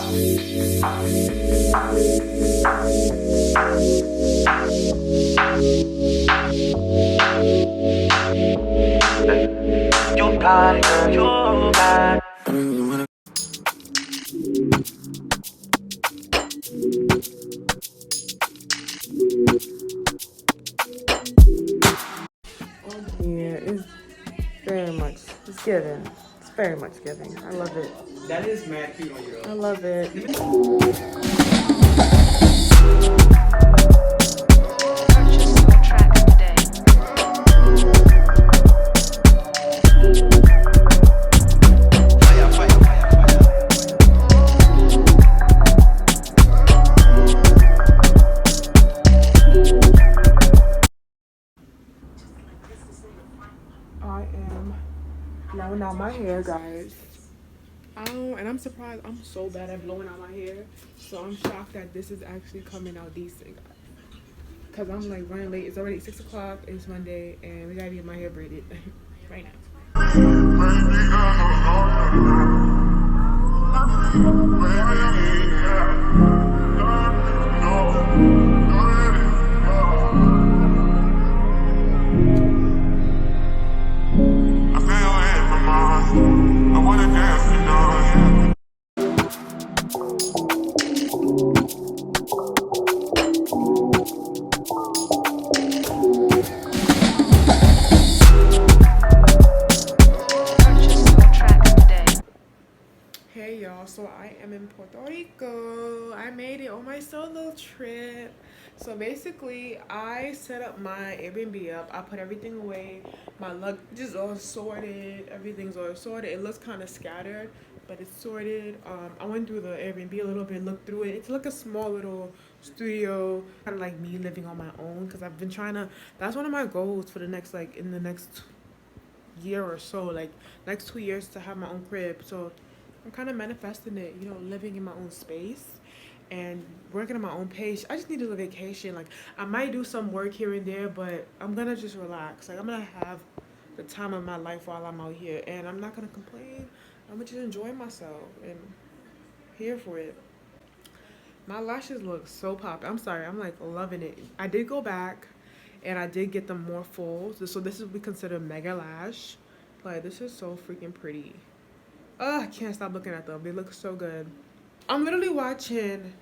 You got it, girl, you got it. Yeah, it's very much, it's giving. It's very much giving. I love it. That is mad cute on you. I love it. Purchase your track today. I am blowing out my hair, guys. And I'm surprised. I'm so bad at blowing out my hair, so I'm shocked that this is actually coming out decent, guys. Cause I'm like running late. It's already 6 o'clock. It's Monday, and we gotta get my hair braided right now. Hey y'all, so I am in Puerto Rico. I made it on my solo trip. So basically, I set up my Airbnb up. I put everything away. My luggage is all sorted. Everything's all sorted. It looks kind of scattered, but it's sorted. I went through the Airbnb a little bit, looked through it. It's like a small little studio, kind of like me living on my own, because I've been trying to, that's one of my goals for the next, like in the next year or so, like next 2 years, to have my own crib. So I'm kind of manifesting it, you know, living in my own space and working at my own pace. I just needed a vacation. Like, I might do some work here and there, but I'm gonna just relax. Like, I'm gonna have the time of my life while I'm out here, and I'm not gonna complain. I'm gonna just enjoy myself and here for it. My lashes look so poppy. I'm sorry, I'm like loving it. I did go back and I did get them more full. So this is what we consider mega lash. Like, this is so freaking pretty. I can't stop looking at them. They look so good. I'm literally watching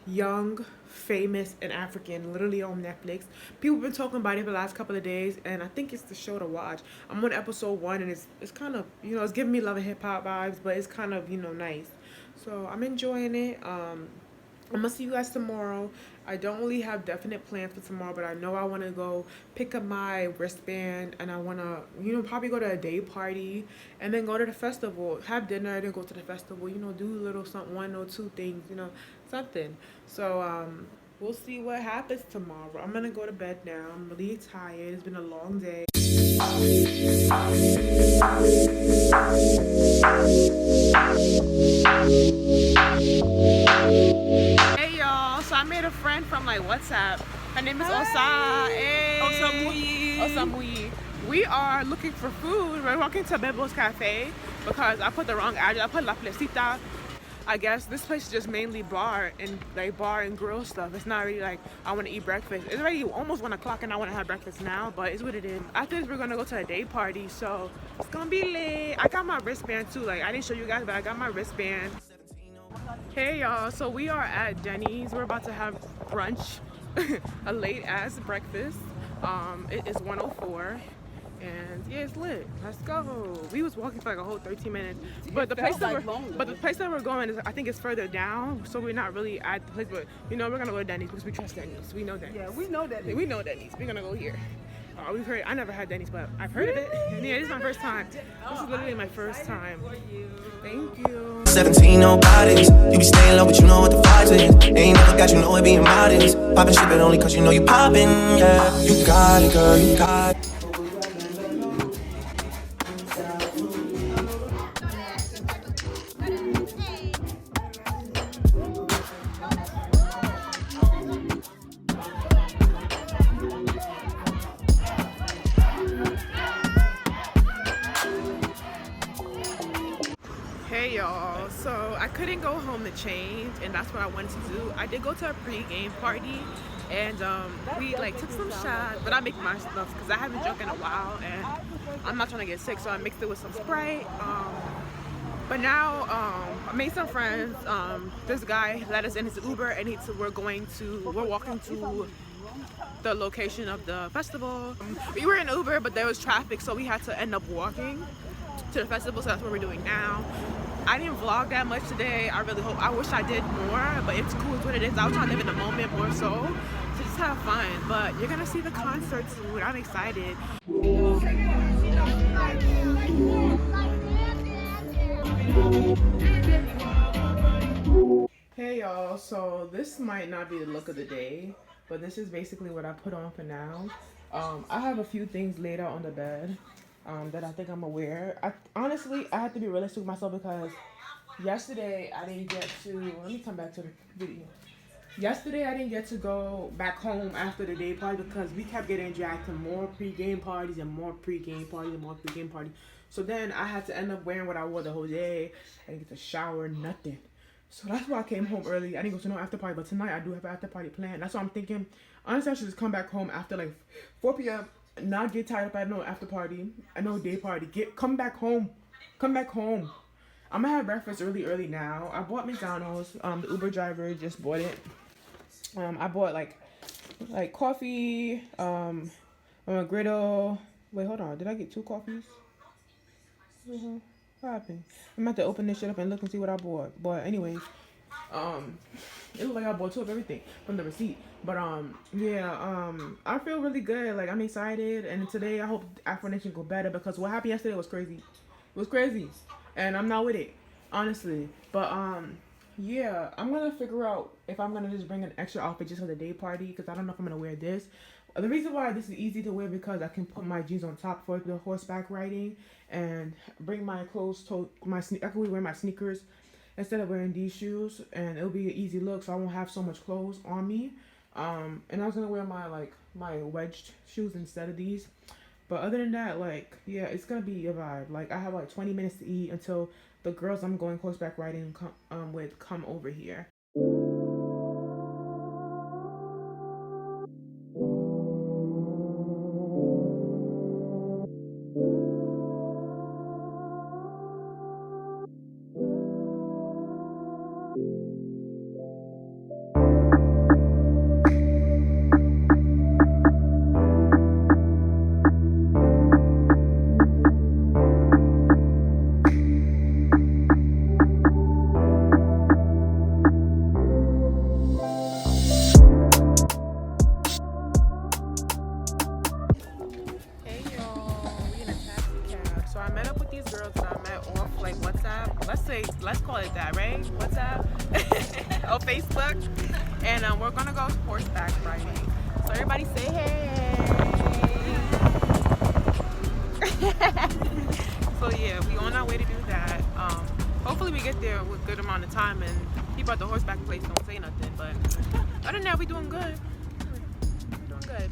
Young, Famous, and African, literally on Netflix. People have been talking about it for the last couple of days, and I think it's the show to watch. I'm on episode 1, and it's kind of, you know, it's giving me love and hip hop vibes, but it's kind of, you know, nice. So I'm enjoying it. I'm gonna see you guys tomorrow. I don't really have definite plans for tomorrow, but I know I want to go pick up my wristband, and I want to, you know, probably go to a day party and then go to the festival, have dinner, then go to the festival, you know, do a little something, 1 or 2 things, you know, something. So we'll see what happens tomorrow. I'm gonna go to bed now. I'm really tired. It's been a long day. Hey y'all, so I made a friend from like WhatsApp. Her name is Osa. Hey. Osamuyi. We are looking for food. We're walking to Bebo's Cafe because I put the wrong address. I put La Placita. I guess this place is just mainly bar and grill stuff. It's not really like I want to eat breakfast. It's already almost 1 o'clock and I want to have breakfast now, but it's what it is. After this, we're gonna go to a day party, so it's gonna be lit. I got my wristband too. Like, I didn't show you guys, but I got my wristband. Hey y'all, so we are at Denny's. We're about to have brunch, a late ass breakfast. It is 1:04. And yeah, it's lit. Let's go. We was walking for like a whole 13 minutes. But the place that we're going is, I think it's further down. So we're not really at the place, but you know, we're gonna go to Denny's because we trust Denny's. We know Denny's. Yeah, we know Denny's. We know Denny's. We're gonna go here. We've heard, I never had Denny's, but I've heard of it. And yeah, this is my first time. This is literally my first time. Thank you. 17, no bodies. You be staying low, but you know what the vibes is. Ain't never got you know it being modest. Poppin' shit, but only cause you know you poppin', yeah. You got it, girl, you got it. Hey y'all, so I couldn't go home to change, and that's what I wanted to do. I did go to a pre-game party, and we like took some shots, but I make my stuff because I haven't drunk in a while, and I'm not trying to get sick, so I mixed it with some Sprite. But now I made some friends. This guy let us in his Uber, and we're walking to the location of the festival. We were in Uber, but there was traffic, so we had to end up walking to the festival, so that's what we're doing now. I didn't vlog that much today. I wish I did more, but it's cool, it's what it is. I was trying to live in the moment more so to just have fun. But you're gonna see the concert soon. I'm excited. Hey y'all, so this might not be the look of the day, but this is basically what I put on for now. I have a few things laid out on the bed that I think I'm gonna wear. Honestly, I have to be realistic with myself because yesterday I didn't get to, let me come back to the video. Yesterday I didn't get to go back home after the day party because we kept getting dragged to more pre-game parties and more pre-game parties and more pre-game parties. So then I had to end up wearing what I wore the whole day. I didn't get to shower, nothing. So that's why I came home early. I didn't go to no after party, but tonight I do have an after party planned. That's what I'm thinking. Honestly, I should just come back home after like 4 p.m. Not get tied up at no after party, at no day party. Come back home. Come back home. I'm gonna have breakfast really now. I bought McDonald's. The Uber driver just bought it. I bought like coffee, a griddle. Wait, hold on. Did I get 2 coffees? What happened? I'm about to open this shit up and look and see what I bought. But anyways, it looked like I bought 2 of everything from the receipt. But yeah, I feel really good. Like I'm excited, and today I hope AfroNation go better because what happened yesterday was crazy. It was crazy, and I'm not with it, honestly. But yeah, I'm gonna figure out if I'm gonna just bring an extra outfit just for the day party because I don't know if I'm gonna wear this. The reason why this is easy to wear because I can put my jeans on top for the horseback riding and bring my clothes to I can wear my sneakers instead of wearing these shoes, and it'll be an easy look so I won't have so much clothes on me. And I was gonna wear my wedged shoes instead of these. But other than that, like, yeah, it's gonna be a vibe. Like I have like 20 minutes to eat until the girls I'm going horseback riding with come over here. Let's call it that, right? WhatsApp or Facebook, and we're gonna go horseback riding. So everybody say hey. So yeah, we on our way to do that. Hopefully we get there with a good amount of time, and people at the horseback place don't say nothing. But other than that, we doing good. We're doing good.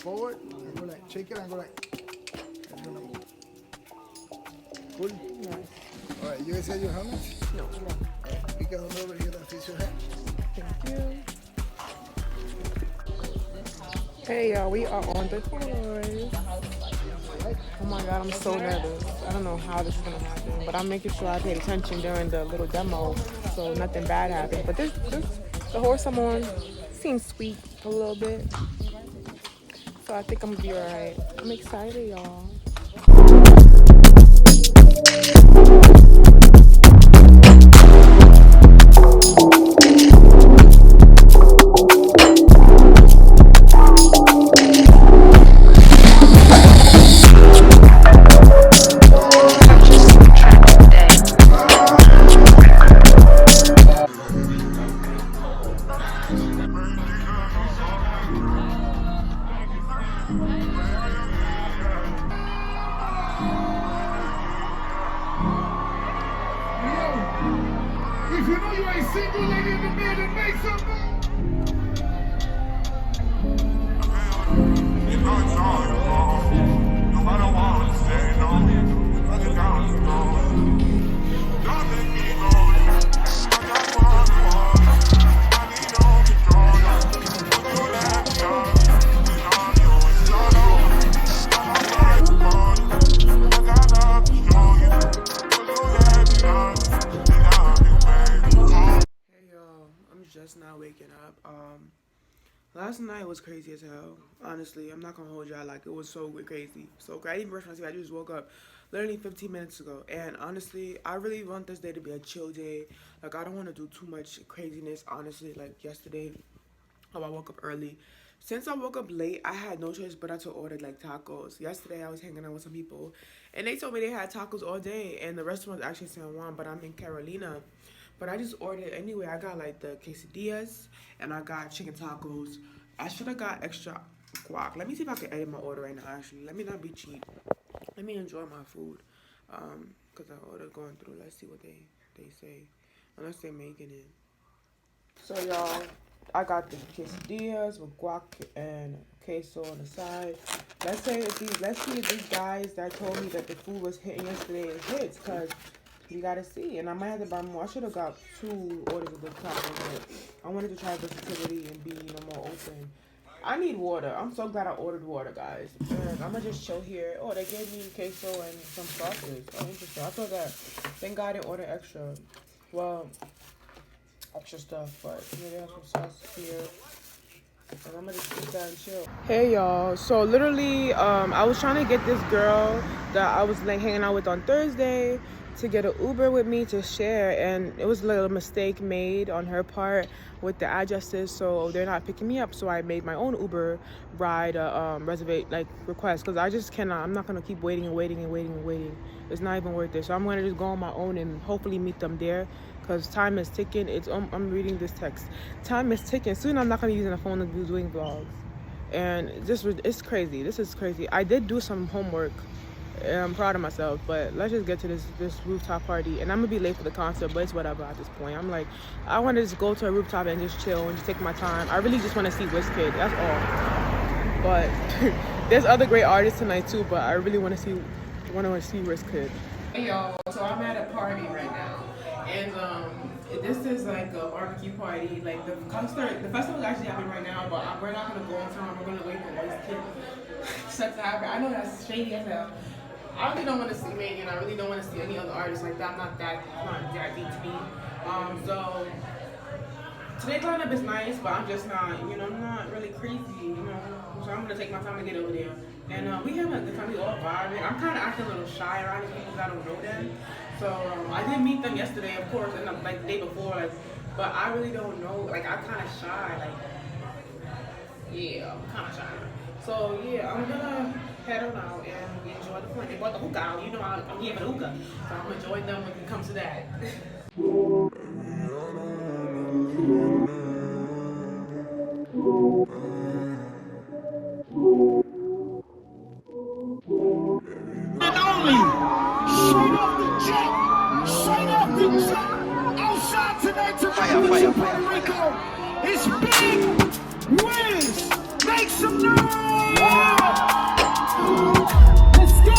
Forward and go like, shake it and go like. Cool? Yes. Alright, you guys got your helmet? No. Pick it on over here and fix your head. Thank you. Hey y'all, we are on the tours. Oh my god, I'm so nervous. I don't know how this is gonna happen, but I'm making sure I paid attention during the little demo so nothing bad happens. But the horse I'm on seems sweet a little bit. So I think I'm gonna be alright. I'm excited, y'all. If you know you ain't single, lady in the building, make some noise. No matter what, say no. waking up. Last night was crazy as hell. Honestly, I'm not gonna hold y'all, like, it was so crazy. So I didn't brush my teeth. I just woke up literally 15 minutes ago. And honestly, I really want this day to be a chill day. Like, I don't want to do too much craziness, honestly. Like yesterday, how I woke up early. Since I woke up late, I had no choice but to order like tacos. Yesterday, I was hanging out with some people, and they told me they had tacos all day, and the restaurant's actually San Juan, but I'm in Carolina. But I just ordered anyway. I got like the quesadillas, and I got chicken tacos. I should have got extra guac. Let me see if I can edit my order right now, actually. Let me not be cheap. Let me enjoy my food. Because I ordered going through. Let's see what they say. Unless they're making it. So, y'all, I got the quesadillas with guac and queso on the side. Let's see if these guys that told me that the food was hitting yesterday is hits, because you gotta see. And I might have to buy more. I should have got 2 orders of the tacos, but I wanted to try versatility and be, more open. I need water. I'm so glad I ordered water, guys. And I'm gonna just chill here. Oh, they gave me queso and some sauces. Oh, interesting. I thought that. Thank God I didn't order extra. Well, extra stuff, but they have some sauce here. And I'm gonna just sit down and chill. Hey y'all, so literally I was trying to get this girl that I was like hanging out with on Thursday to get an Uber with me to share, and it was a little mistake made on her part with the addresses, so they're not picking me up. So I made my own Uber ride request, because I just cannot. I'm not gonna keep waiting. It's not even worth it. So I'm gonna just go on my own and hopefully meet them there, because time is ticking. I'm reading this text. Time is ticking. Soon I'm not gonna be using a phone to be doing vlogs, and it's crazy. This is crazy. I did do some homework. I'm proud of myself, but let's just get to this rooftop party. And I'm gonna be late for the concert, but it's whatever at this point. I'm like, I want to just go to a rooftop and just chill and just take my time. I really just want to see Wizkid, that's all. But there's other great artists tonight too, but I really want to see Wizkid. Hey y'all, so I'm at a party right now, and this is like a barbecue party. Like the festival is actually happening right now, but we're not gonna go on time. We're gonna wait for Wizkid stuff to happen. I know that's shady as hell. I really don't want to see Megan. I really don't want to see any other artists like that. Not that deep to me. So today's lineup is nice, but I'm just not, I'm not really crazy, So I'm gonna take my time to get over there. And we have a good time. We all vibing. I'm kind of acting a little shy around these people because I don't know them. So I did meet them yesterday, of course, and like the day before, but I really don't know. Like, I'm kind of shy. I'm kind of shy. So yeah, I'm gonna head on out and enjoy the fun. They bought the hookah out. I'm here for the hookah, so I'm gonna join them when it comes to that. And only straight off the jet, outside tonight to Puerto Rico. It's Big Wiz. Make some noise. Let's go.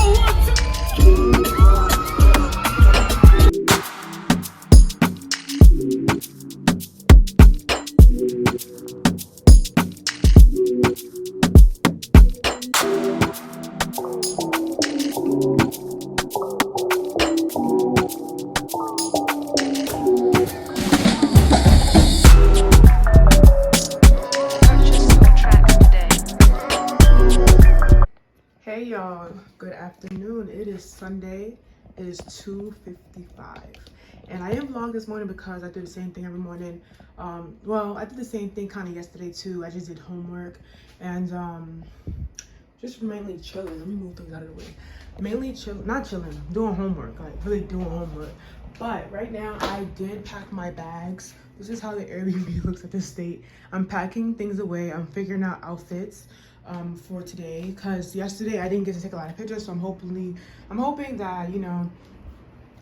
Hey y'all, good afternoon. It is Sunday. It is 2:55, and I didn't vlog this morning because I do the same thing every morning. Well, I did the same thing kind of yesterday too. I just did homework and just mainly chilling. Let me move things out of the way. Mainly not chilling, doing homework, like really doing homework. But right now I did pack my bags. This is how the Airbnb looks at this state. I'm packing things away. I'm figuring out outfits for today, because yesterday I didn't get to take a lot of pictures, so I'm hoping that I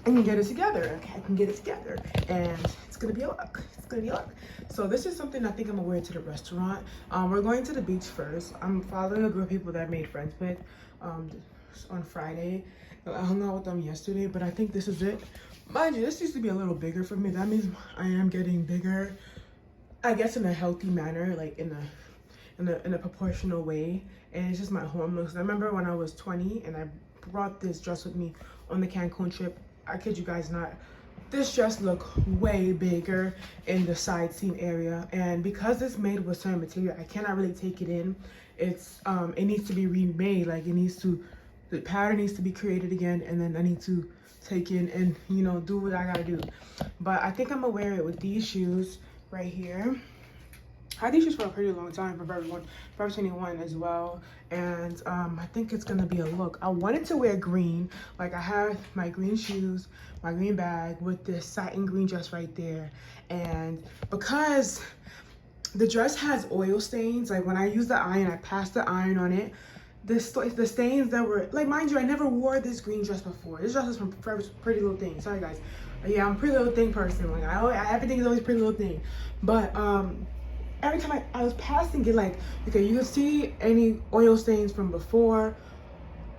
can get it together. Okay, I can get it together, and it's gonna be a look. So this is something I think I'm gonna wear to the restaurant. We're going to the beach first. I'm following a group of people that I made friends with on Friday. I hung out with them yesterday, but I think this is it. Mind you, this used to be a little bigger for me. That means I am getting bigger, I guess, in a healthy manner, like in a proportional way. And it's just my home looks. I remember when I was 20 and I brought this dress with me on the Cancun trip. I kid you guys not, this dress look way bigger in the side seam area, and because it's made with certain material, I cannot really take it in. It's it needs to be remade. Like the pattern needs to be created again, and then I need to take in and, you know, do what I gotta do. But I think I'm gonna wear it with these shoes right here. I had these shoes for a pretty long time, for Forever 21 as well. And I think it's gonna be a look. I wanted to wear green. Like, I have my green shoes, my green bag with this satin green dress right there. And because the dress has oil stains, like when I use the iron, I pass the iron on it. The stains that were, like, mind you, I never wore this green dress before. This dress is from Pretty Little Thing. Sorry guys. Yeah, I'm a Pretty Little Thing person. Like, everything is always Pretty Little Thing. But every time I was passing it, like, okay, you can see any oil stains from before.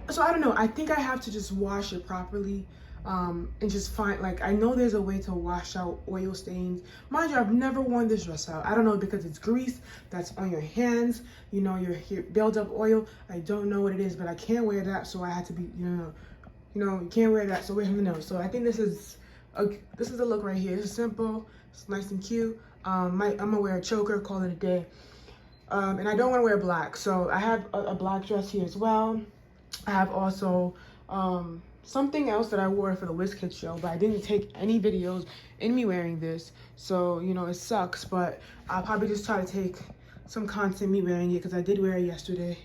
So I don't know, I think I have to just wash it properly, and just find, like, I know there's a way to wash out oil stains. Mind you, I've never worn this dress out. I don't know, because it's grease that's on your hands, you know, your build up oil. I don't know what it is, but I can't wear that, so I had to be, you know, you can't wear that, so wear something else. So I think this is the look right here. It's simple, it's nice and cute. I'm gonna wear a choker, call it a day. And I don't want to wear black, so I have a black dress here as well. I have also something else that I wore for the Wizkid show, but I didn't take any videos in me wearing this, so, you know, it sucks. But I'll probably just try to take some content me wearing it, because I did wear it yesterday.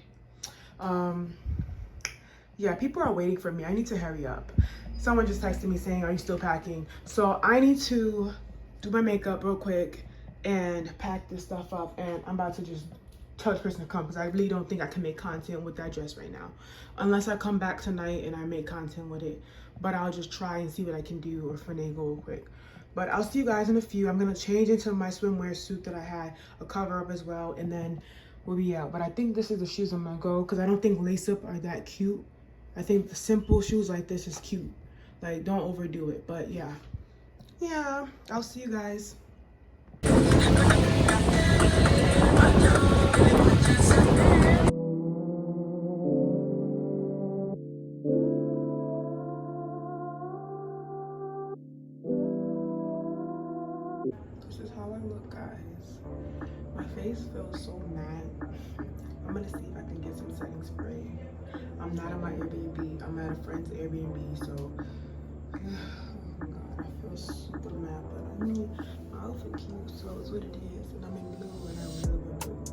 Yeah, people are waiting for me. I need to hurry up. Someone just texted me saying, are you still packing? So I need to do my makeup real quick and pack this stuff up, and I'm about to just tell the person to come, because I really don't think I can make content with that dress right now, unless I come back tonight and I make content with it. But I'll just try and see what I can do or finagle real quick. But I'll see you guys in a few. I'm gonna change into my swimwear suit that I had a cover up as well, and then we'll be out. But I think this is the shoes I'm gonna go, because I don't think lace up are that cute. I think the simple shoes like this is cute. Like, don't overdo it. But yeah, I'll see you guys. This is how I look, guys. My face feels so matte. I'm gonna see if I can get some setting spray. I'm not at my Airbnb. I'm at a friend's Airbnb, so oh my god, I feel super matte. But I mean, my outfit cute, so it's what it is. And I'm in blue, and I really love blue.